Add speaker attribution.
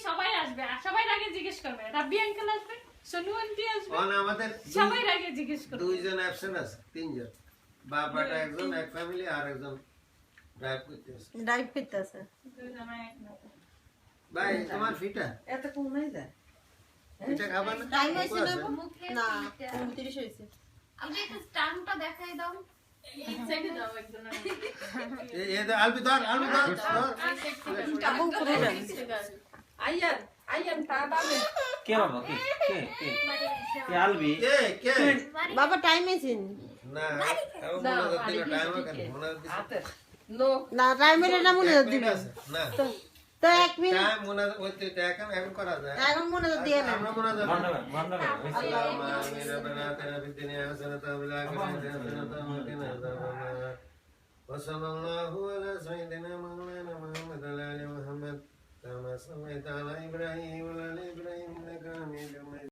Speaker 1: সবাই আসবে, সবাই আগে জিজ্ঞেস করবে রাব্বি আঙ্কেল আসবে, সোনু আন্টি আসবে,
Speaker 2: আমাদের
Speaker 1: সবাই আগে জিজ্ঞেস করবে।
Speaker 2: দুইজন অ্যাবসেন্ট আছে, তিনজন, বাবাটা একজন এক ফ্যামিলি আর একজন ড্রাইভ করতেছে। ভাই তোমার ফিটা
Speaker 3: এত কম নাই যায়
Speaker 2: ফিটা খাবার না
Speaker 4: টাইম হয়েছে না
Speaker 3: মুখে
Speaker 4: না
Speaker 3: ফিটা।
Speaker 4: 29 হয়েছে
Speaker 3: আপনি একটু স্টাম্পটা দেখাই দাও।
Speaker 1: এই সাইডে দাও একদম।
Speaker 2: এই আলবি ধর
Speaker 4: কাবু করে দেন
Speaker 3: আইয়ান আইয়ান তা বাবা
Speaker 5: কে বাবা কে আলবি
Speaker 2: কে
Speaker 4: বাবা টাইম হয়েছে
Speaker 2: না মনে দিল টাইম কেন মনে
Speaker 3: হাতে লোক
Speaker 4: না টাইমের এটা মনে দিবে
Speaker 2: না
Speaker 4: তো 1 মিনিট
Speaker 2: টাইম মনে ওইতে এখন করা যায়
Speaker 4: এখন মনে দিয়ে না
Speaker 2: আমরা মনে যায়
Speaker 5: মানবে
Speaker 2: اللهم آمين ربنا آتنا في الدنيا حسنة وفي الآخرة حسنة وقنا عذاب النار وصلى الله على سيدنا مولانا محمد وعلى آل محمد كما صليت على إبراهيم وعلى آل إبراهيم إنك حميد مجيد